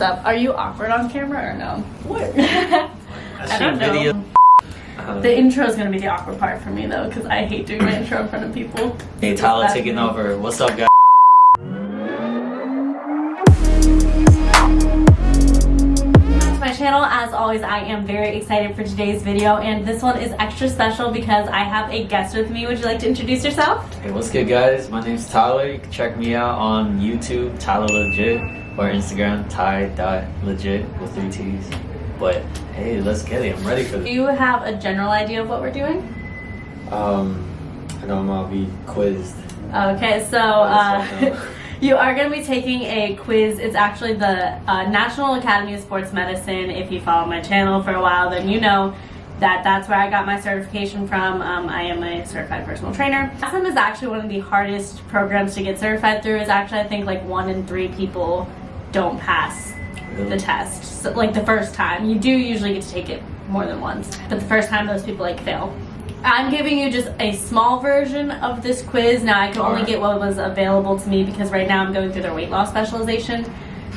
Up. Are you awkward on camera or no? What? I don't know. Video. The intro is gonna be the awkward part for me though, because I hate doing my intro in front of people. Hey, Tyler taking over. What's up, guys? To my channel, as always, I am very excited for today's video, and this one is extra special because I have a guest with me. Would you like to introduce yourself? Hey, what's good, guys? My name's Tyler. You can check me out on YouTube, Tyler Legit, or Instagram, Ty.legit with 3 T's. But hey, let's get it. I'm ready for this. Do you have a general idea of what we're doing? I know I'm gonna be quizzed. Okay, so you are going to be taking a quiz. It's actually the National Academy of Sports Medicine. If you follow my channel for a while, then you know that that's where I got my certification from. I am a certified personal trainer. NASM is actually one of the hardest programs to get certified through. It's actually, I think, like 1 in 3 people don't pass the test. So, like the first time. You do usually get to take it more than once, but the first time those people like fail. I'm giving you just a small version of this quiz. Now I can only get what was available to me because right now I'm going through their weight loss specialization.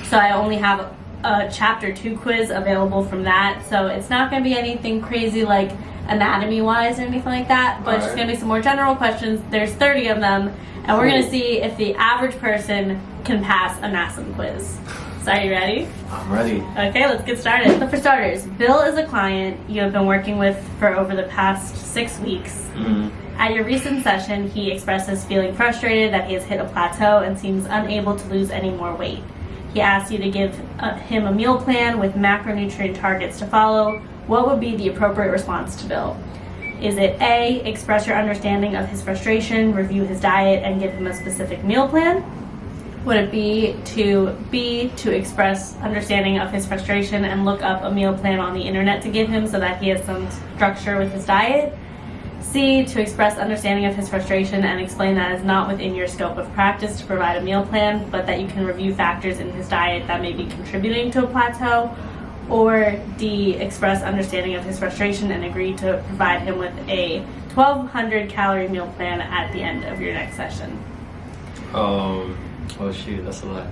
So I only have a chapter 2 quiz available from that. So it's not going to be anything crazy like anatomy wise or anything like that, but it's just going to be some more general questions. There's 30 of them, and we're going to see if the average person can pass a NASM quiz. So are you ready? I'm ready. Okay, let's get started. So for starters, Bill is a client you have been working with for over the past 6 weeks. At your recent session, he expresses feeling frustrated that he has hit a plateau and seems unable to lose any more weight. He asks you to give him a meal plan with macronutrient targets to follow. What would be the appropriate response to Bill? Is it A, express your understanding of his frustration, review his diet, and give him a specific meal plan? Would it be to B, to express understanding of his frustration and look up a meal plan on the internet to give him so that he has some structure with his diet? C, to express understanding of his frustration and explain that it's not within your scope of practice to provide a meal plan, but that you can review factors in his diet that may be contributing to a plateau? Or D, express understanding of his frustration and agree to provide him with a 1,200 calorie meal plan at the end of your next session? Oh shoot, that's a lot.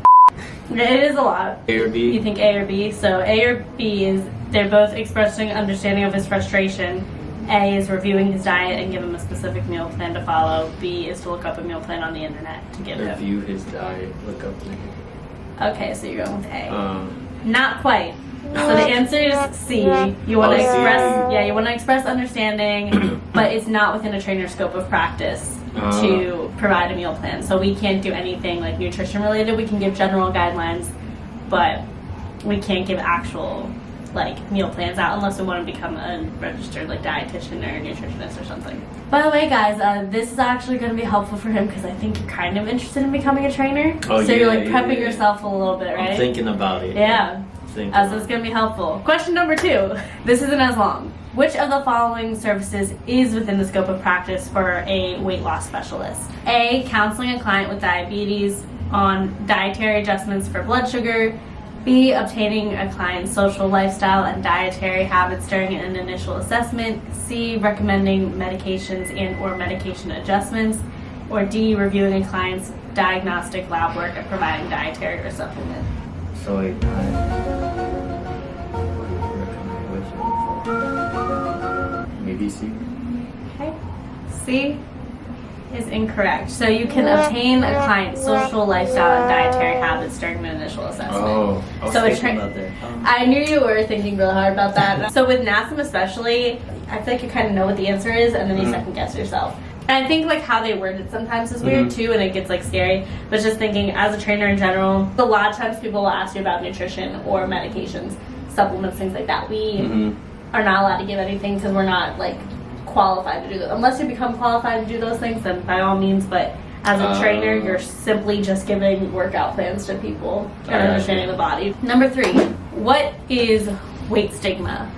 It is a lot. A or B? You think A or B? So A or B is, they're both expressing understanding of his frustration. A is reviewing his diet and give him a specific meal plan to follow. B is to look up a meal plan on the internet to give him. Review his diet, look up the... Okay, so you're going with A. Not quite. So the answer is C. You want to C. express, you want to express understanding, but it's not within a trainer's scope of practice to provide a meal plan. So we can't do anything like nutrition related. We can give general guidelines, but we can't give actual like meal plans out unless we want to become a registered like dietitian or nutritionist or something. By the way, guys, this is actually going to be helpful for him because I think you're kind of interested in becoming a trainer. So you're like prepping yourself a little bit, right? I'm thinking about it. Yeah. So it's going to be helpful. Question number 2. This isn't as long. Which of the following services is within the scope of practice for a weight loss specialist? A, counseling a client with diabetes on dietary adjustments for blood sugar. B, obtaining a client's social lifestyle and dietary habits during an initial assessment. C, recommending medications and or medication adjustments. Or D, reviewing a client's diagnostic lab work and providing dietary or supplement. So wait, maybe C. Okay. C is incorrect. So you can obtain a client's social lifestyle and dietary habits during the initial assessment. Oh, I was thinking about that. I knew you were thinking real hard about that. So with NASM especially, I feel like you kind of know what the answer is and then you second guess yourself. And I think like how they word it sometimes is weird too, and it gets like scary. But just thinking as a trainer in general, a lot of times people will ask you about nutrition or medications, supplements, things like that. We are not allowed to give anything because we're not like qualified to do those. Unless you become qualified to do those things, then by all means. But as a trainer, you're simply just giving workout plans to people and understanding the body. Number 3, what is weight stigma?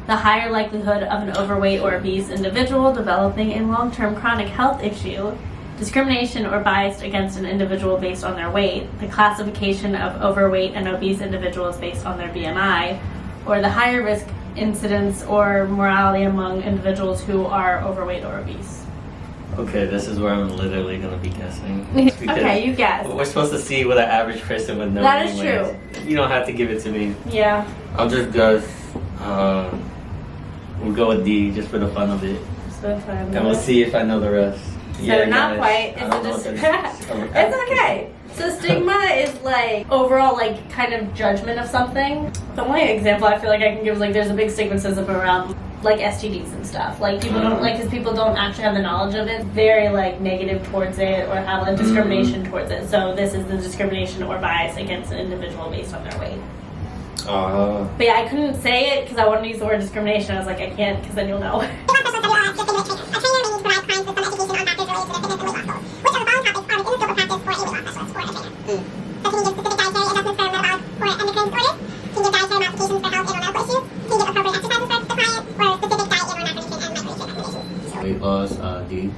The higher likelihood of an overweight or obese individual developing a long-term chronic health issue, discrimination or bias against an individual based on their weight, the classification of overweight and obese individuals based on their BMI, or the higher risk incidence or mortality among individuals who are overweight or obese. Okay, this is where I'm literally gonna be guessing. Okay, you guess. We're supposed to see what an average person would know. That is anyways. You don't have to give it to me. Yeah. I'll just guess. We'll go with D just for the fun of it. So fun. And we'll see if I know the rest. So not quite. It's okay. So stigma is like overall like kind of judgment of something. The only example I feel like I can give is like there's a big stigmatism around like STDs and stuff. Like people don't like because people don't actually have the knowledge of it. Very like negative towards it or have like discrimination towards it. So this is the discrimination or bias against an individual based on their weight. But yeah, I couldn't say it because I wanted to use the word discrimination. I was like, I can't because then you'll know. Weight loss, D.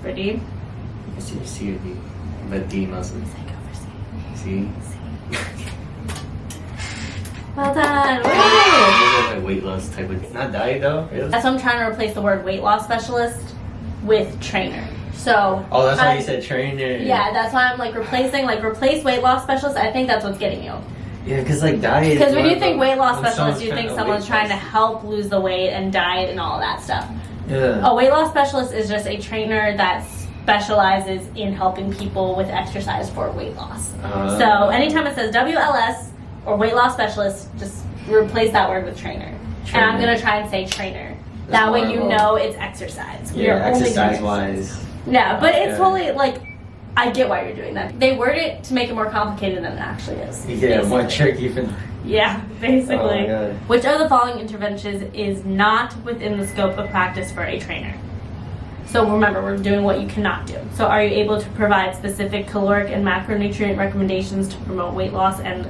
For D? It's either C or D. But D mostly. C? Well done. Woo! Like weight loss type of, not diet though. Really? That's why I'm trying to replace the word weight loss specialist with trainer. So. Oh, that's why you said trainer. Yeah, that's why I'm like replace weight loss specialist. I think that's what's getting you. Yeah, because like diet. Because when you think weight loss specialist, you think someone's trying to help lose the weight and diet and all of that stuff. Yeah. A weight loss specialist is just a trainer that specializes in helping people with exercise for weight loss. So anytime it says WLS or weight loss specialist, just replace that word with trainer. And I'm gonna try and say trainer. That way you know it's exercise. Yeah, exercise wise. Yeah, but it's totally like, I get why you're doing that. They word it to make it more complicated than it actually is. Yeah, more tricky. Yeah, basically. Oh, which of the following interventions is not within the scope of practice for a trainer? So remember, we're doing what you cannot do. So are you able to provide specific caloric and macronutrient recommendations to promote weight loss and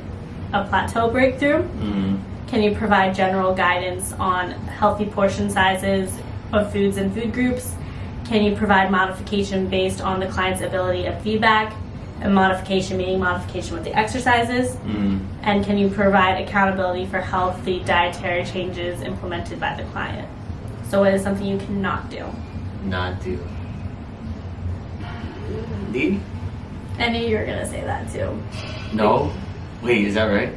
a plateau breakthrough? Can you provide general guidance on healthy portion sizes of foods and food groups? Can you provide modification based on the client's ability of feedback? And modification meaning modification with the exercises. And can you provide accountability for healthy dietary changes implemented by the client? So what is something you cannot do? Not do. D? I knew you were going to say that too. No? Wait, is that right?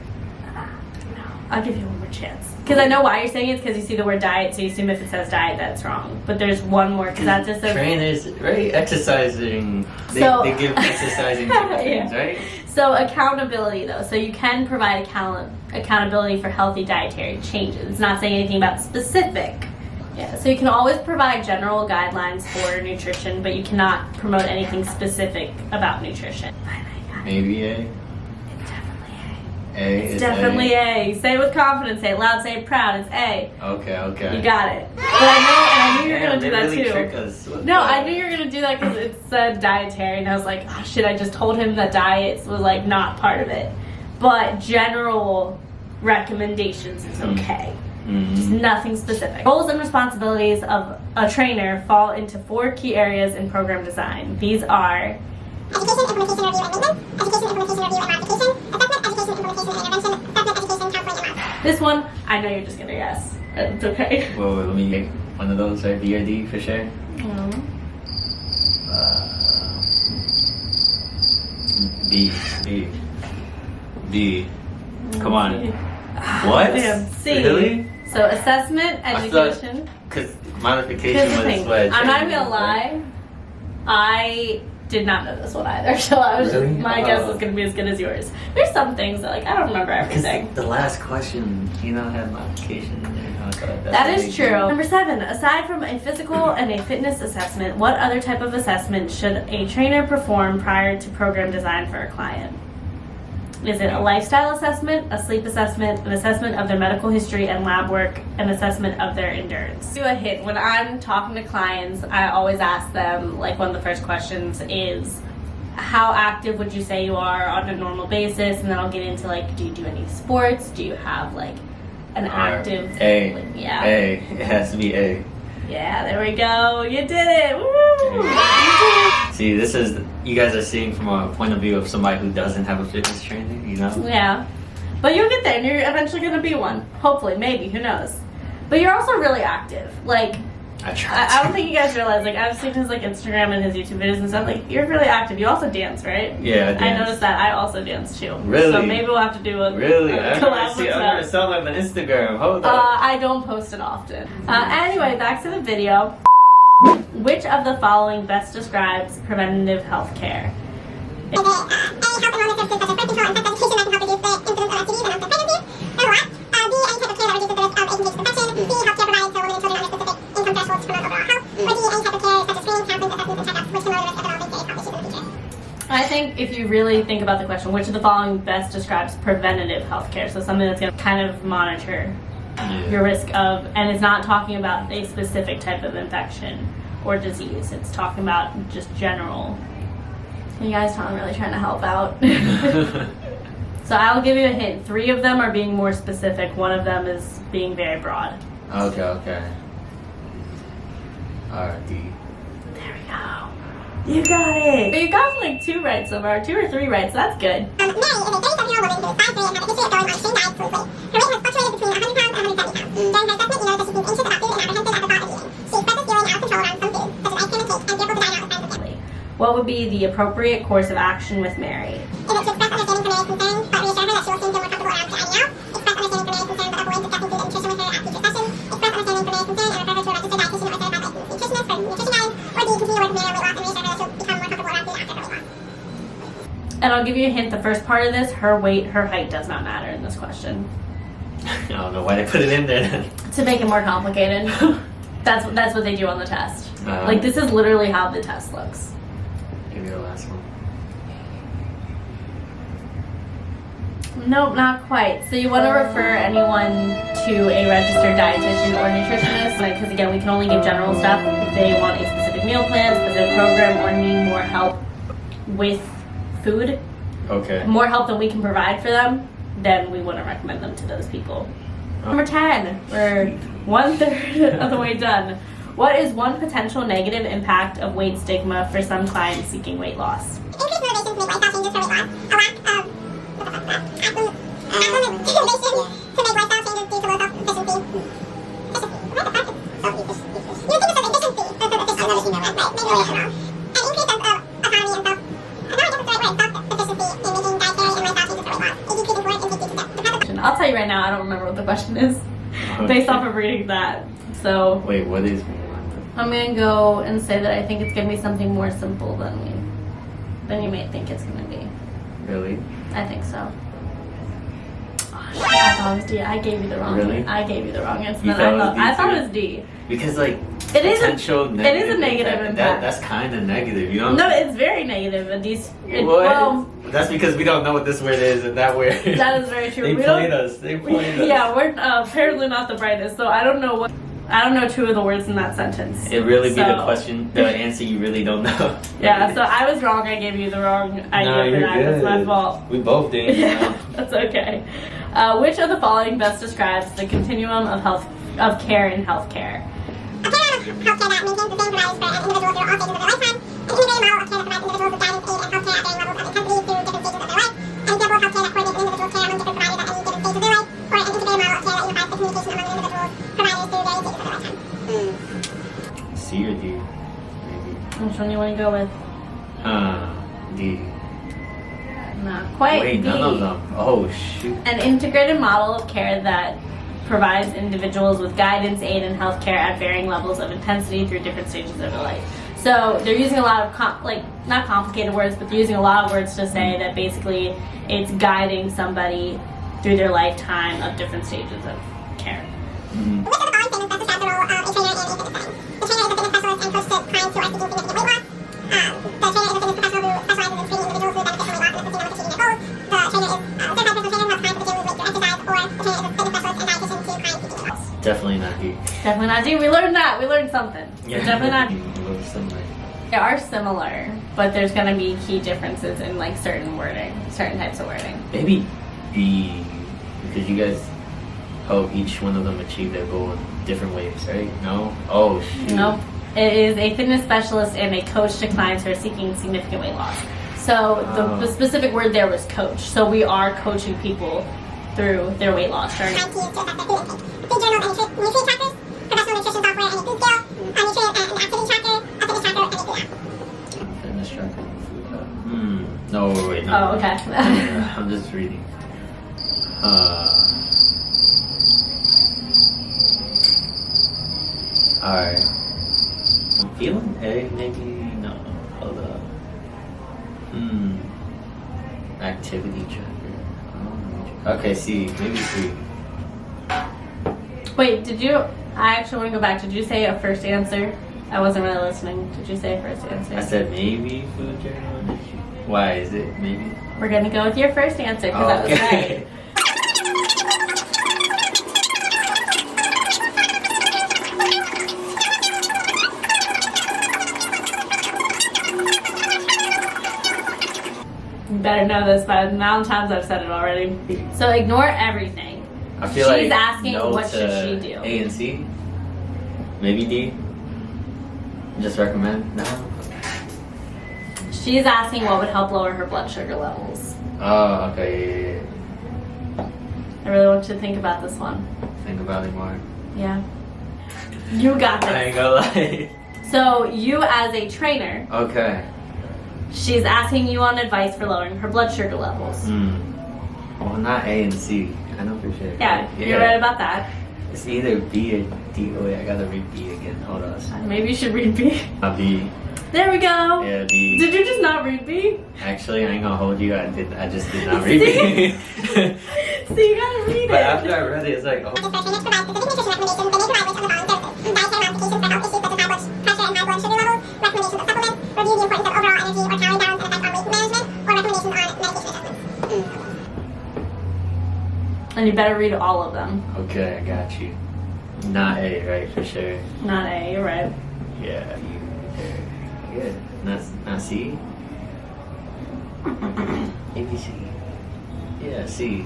I'll give you one more chance. Because I know why you're saying it, because you see the word diet, so you assume if it says diet, that's wrong. But there's one more, because that just says... Trainers, right? Exercising. They give exercising things, right? So accountability, though. So you can provide accountability for healthy dietary changes. It's not saying anything about specific. Yeah, so you can always provide general guidelines for nutrition, but you cannot promote anything specific about nutrition. Maybe A? It's definitely A. Say it with confidence. Say it loud. Say it proud. It's A. Okay. You got it. But I knew you were gonna do that really too. Trick us. No, I knew you were gonna do that because it said dietary, and I was like, oh shit! I just told him that diets was like not part of it, but general recommendations is okay. Just nothing specific. Roles and responsibilities of a trainer fall into 4 key areas in program design. These are education, implementation, review, and modification. Education, implementation, review, and modification. Assessment, education, counseling, and math. This one, I know you're just gonna guess. It's okay. Whoa, let me get one of those, right? B or D for sure. B. Come on. What? Damn, C. Really? So assessment, education. Because modification was what? I'm not even gonna lie. I did not know this one either, so I was just, my guess was gonna be as good as yours. There's some things that like I don't remember everything. The last question, had modification in there. That is true. Number 7, aside from a physical and a fitness assessment, what other type of assessment should a trainer perform prior to program design for a client? Is it a lifestyle assessment, a sleep assessment, an assessment of their medical history and lab work, an assessment of their endurance? Do a hint. When I'm talking to clients, I always ask them, like one of the first questions is, how active would you say you are on a normal basis? And then I'll get into like, do you do any sports? Do you have like an active... A. Like, yeah. A. It has to be A. Yeah, there we go. You did it. Woo! See, this is, you guys are seeing from a point of view of somebody who doesn't have a fitness trainer, Yeah. But you'll get there and you're eventually going to be one. Hopefully, maybe, who knows. But you're also really active. Like, I try I don't think you guys realize, like, I've seen his, like, Instagram and his YouTube videos and stuff. Like, you're really active. You also dance, right? Yeah, I dance. I noticed that. I also dance, too. Really? So maybe we'll have to do a Really? a I've never saw him on Instagram. Hold up. I don't post it often. Anyway, back to the video. Which of the following best describes preventative health care? I think if you really think about the question, which of the following best describes preventative health care? So something that's going to kind of monitor your risk of, and it's not talking about a specific type of infection or disease. It's talking about just general. You guys know I'm really trying to help out. So I'll give you a hint. 3 of them are being more specific. 1 of them is being very broad. Okay. D. There we go. You got it. You got like 2 right so far. 2 or 3 right, so that's good. Mary is a 37-year-old woman who is 5'3" and has a history of going on extreme diets to lose weight. Her weight has fluctuated between 100 pounds and 170 pounds. During her assessment, we noticed that she seems anxious about food and apprehensive at the thought of eating. She expresses feeling out of control around some foods, such as ice cream and cake, and fearful to dine out with friends and family. What would be the appropriate course of action with Mary? Is it to express understanding for Mary's concerns, but reassure her that she will soon feel more comfortable around dining out? Express understanding for Mary's concerns, but avoid discussing food and nutrition with her at future sessions? Express understanding for Mary's concern and refer her to a registered dietitian or certified licensed nutritionist for nutrition guidance? Or D, continue to work with Mary on weight loss and reassure her that she'll become more comfortable around food after her weight loss? And I'll give you a hint. The first part of this, her weight, her height does not matter in this question. I don't know why they put it in there then. To make it more complicated. That's what they do on the test. Like, this is literally how the test looks. Give me the last one. Nope, not quite. So you want to refer anyone to a registered dietitian or nutritionist, because again, we can only give general stuff. If they want a specific meal plan, specific program, or need more help with food, more help than we can provide for them, then we wouldn't recommend them to those people. Number 10, we're 1/3 of the way done. What is one potential negative impact of weight stigma for some clients seeking weight loss? Increased motivation to make lifestyle changes for weight loss. A lack of motivation to make lifestyle changes due to low self-efficiency. You think it's efficiency instead of efficiency. I've never seen that. Right, maybe an increase of autonomy and self. I don't know if it's the right word. Self-efficiency in making dietary and lifestyle changes for weight loss. A decrease in caloric intake due to I'll tell you right now, I don't remember what the question is based off of reading that. So wait, what is? I'm gonna go and say that I think it's gonna be something more simple than you may think it's gonna be. Really? I think so. Oh, shit, I thought it was D. I gave you the wrong. Really? I gave you the wrong answer. You I thought thought it it was was D. Because like It is potential it is a negative impact. That's kind of negative, you know? No, it's very negative. And these, Well, that's because we don't know what this word is and that word. that is very true. They We played don't- us. They played us. Yeah, we're apparently not the brightest, so I don't know 2 of the words in that sentence. It really be the So- question, the answer you really don't know. Yeah, so I was wrong. I gave you the wrong idea for that. That's my fault. We both did. Yeah, that's okay. Which of the following best describes the continuum of care in healthcare? A paradigm of healthcare that maintains the same providers for individuals through all stages of their lifetime. An integrated model of care that provides individuals with guidance, aid, and healthcare at varying levels of intensity through different stages of their life. An example of healthcare that coordinates an individual's care among different providers at any given stage of their life. Or an integrated model of care that unifies the communication among an individual's providers through various stages of their lifetime. C or D? Maybe. Which one do you want to go with? D. Not quite. Wait, D. none of them. Oh shoot. An integrated model of care that provides individuals with guidance, aid, and healthcare at varying levels of intensity through different stages of their life. So they're using a lot of not complicated words, but they're using a lot of words to say that basically it's guiding somebody through their lifetime of different stages of care. Which of the following statements best describe the role of a trainer in a fitness setting? The trainer is a fitness specialist and coach to clients who are seeking significant weight loss. The trainer is a fitness professional who specializes in treating individuals who benefit from weight loss and assisting them with achieving their goals. The trainer is a certified personal trainer who helps clients with the gym lose weight through exercise, or the trainer is a fitness specialist and dietitian to clients seeking weight loss. Definitely not D. Definitely not D. We learned that. We learned something. So definitely not D. A little similar. They are similar, but there's going to be key differences in like certain types of wording. Maybe B, because you guys help each one of them achieve their goal in different ways, right? No? Oh shoot. Nope. It is a fitness specialist and a coach to clients who are seeking significant weight loss. So the specific word there was coach. So we are coaching people through their weight loss journey. Clients use to assess their food intake. Food journals and nutrient trackers, professional nutrition software software, and a food scale, nutrient and activity tracker, a fitness tracker, and a food app. Fitness tracker. No, wait, no. Oh, okay. I'm just reading. Alright. I'm feeling A, maybe. No. Hold up. Activity tracker. Okay, C. Maybe C. Wait, did you? I actually want to go back. Did you say a first answer? I wasn't really listening. Did you say a first answer? I said maybe food journal. Why is it maybe? We're gonna go with your first answer because that was right. You better know this by the amount of times I've said it already. So ignore everything. I feel She's like asking no what to should she do. A and C? Maybe D? Just recommend? No? She's asking what would help lower her blood sugar levels. Oh, okay. Yeah. I really want you to think about this one. Think about it more. Yeah. You got I ain't this. gonna lie. So you as a trainer, Okay. she's asking you on advice for lowering her blood sugar levels. Well, not A and C. I know for sure. Yeah, you're right about that. It's either B or D. Oh, wait, I gotta read B again. Hold on. Maybe you should read B. B. There we go. Yeah, B. Did you just not read B? Actually, I ain't gonna hold you. I just did not read B. So you gotta read But it. after I read it, it's like, oh. This trainers provide specific nutrition recommendations they may provide which of the following services: dietary modifications for health issues such as high blood sugar levels, recommendations of supplements, review the importance of overall energy or calorie balance and effect on weight management, or recommendations on medication adjustments. And you better read all of them. Okay, I got you. Not A, right? For sure. Not A, you're right. Yeah. Yeah. Not C? Maybe C. Yeah, C.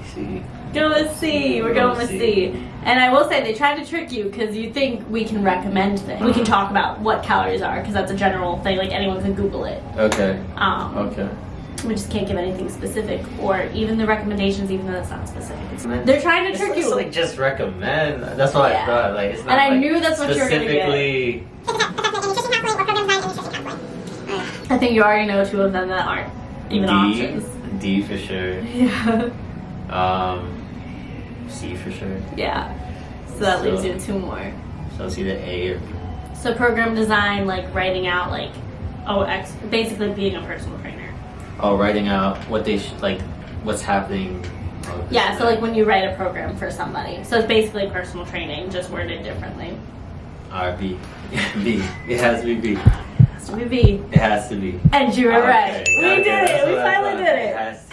Go with C. We're going with C. And I will say they tried to trick you because you think we can recommend things. We can talk about what calories are because that's a general thing. Like anyone can Google it. Okay. Okay. We just can't give anything specific or even the recommendations, even though that's not specific. They're trying to trick you. It's like just recommend. That's what I thought. Like it's not. And I like knew that's what you were gonna get. specifically. I think you already know two of them that aren't even options. D for sure. Yeah. C for sure. Yeah. So that leaves you two more. So it's either A or B. So program design, like writing out, like basically being a personal trainer. Oh, writing out what they like, what's happening. Yeah. So like when you write a program for somebody, so it's basically personal training, just worded differently. B. B. It has to be B. It has to be B. It has to be. And you were right. We Okay, did that's it. We what I finally thought. did It it. has to-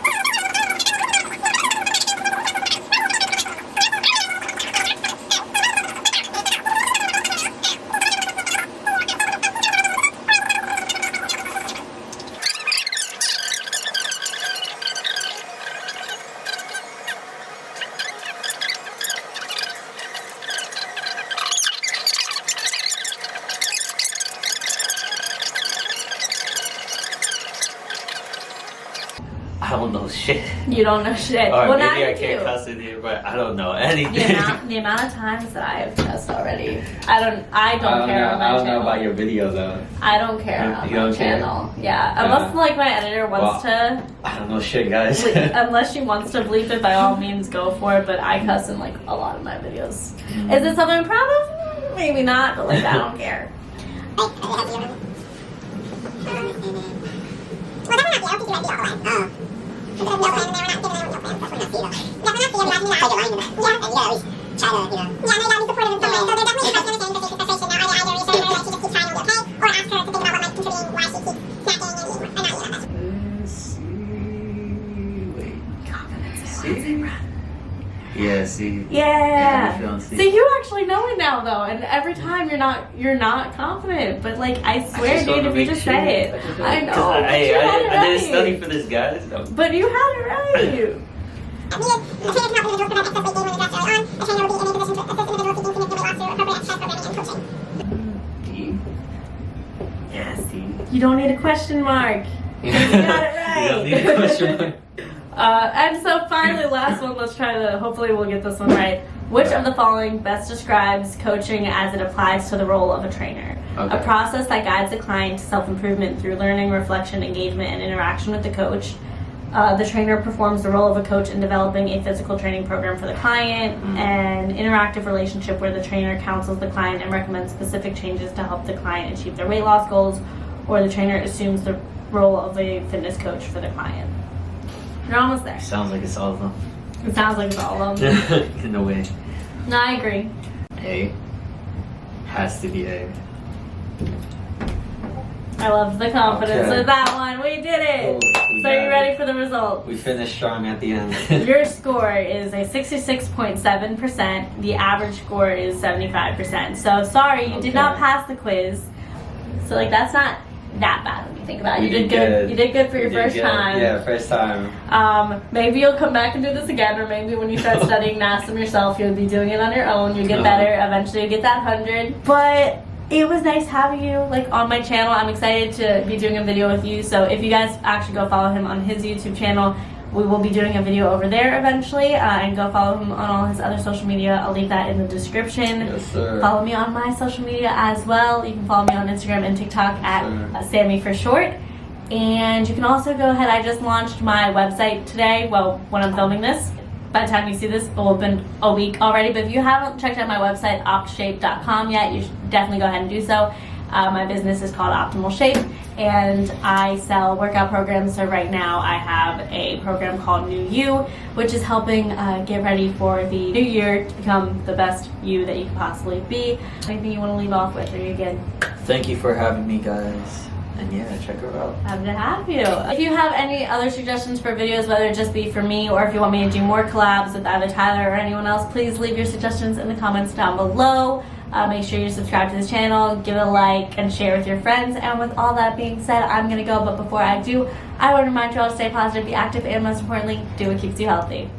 I don't know shit. You don't know shit. Or Well, now maybe I you can't do. cuss in here, but I don't know anything. The amount of times that I have cussed already. I don't care on my I don't channel. know about your video though. I don't care on You my don't care? channel. Yeah, unless like my editor wants I don't know shit, guys. unless she wants to bleep it, by all means go for it. But I cuss in like a lot of my videos. Is it something I'm proud of? Maybe not, but like I don't care. Yeah, see. Yeah. Yeah, see. See, you actually know it now though, and every time you're not confident. But like I swear, dude, if you just say it, I know. But I you had it didn't right. study for this, guys. But you had it right. D. Yeah, C. You don't need a question mark. You got it right. You don't need a question mark. And so finally, last one. Let's try to. Hopefully, we'll get this one right. Which of the following best describes coaching as it applies to the role of a trainer? Okay. A process that guides the client to self-improvement through learning, reflection, engagement, and interaction with the coach. The trainer performs the role of a coach in developing a physical training program for the client. An interactive relationship where the trainer counsels the client and recommends specific changes to help the client achieve their weight loss goals. Or the trainer assumes the role of a fitness coach for the client. You're almost there. Sounds like it's all of them. It sounds like it's all of them. In a way. No, I agree. A. Has to be A. I love the confidence Okay. of that one. We did it. We So you got ready it. for the results? We finished strong at the end. Your score is a 66.7%. The average score is 75%. So sorry, you did not Okay. pass the quiz. So like that's not that bad when you think about it. We You did did good. good. You did good for We your did first good. time. Yeah, first time. Maybe you'll come back and do this again, or maybe when you start studying NASM yourself, you'll be doing it on your own. You'll get better. Eventually, you'll get that 100. But it was nice having you like on my channel. I'm excited to be doing a video with you. So if you guys actually go follow him on his YouTube channel, we will be doing a video over there eventually. And go follow him on all his other social media. I'll leave that in the description. Yes, sir. Follow me on my social media as well. You can follow me on Instagram and TikTok at Sammy for short. And you can also go ahead. I just launched my website today. Well, when I'm filming this. By the time you see this, it will have been a week already. But if you haven't checked out my website, optshape.com yet, you should definitely go ahead and do so. My business is called Optimal Shape, and I sell workout programs. So right now I have a program called New You, which is helping get ready for the new year to become the best you that you can possibly be. Anything you want to leave off with? Are you good? Thank you for having me, guys. And yeah, check her out. Happy to have you. If you have any other suggestions for videos, whether it just be for me or if you want me to do more collabs with either Tyler or anyone else, please leave your suggestions in the comments down below. Make sure you subscribe to this channel, give it a like, and share with your friends. And with all that being said, I'm gonna go. But before I do, I want to remind you all to stay positive, be active, and most importantly, do what keeps you healthy.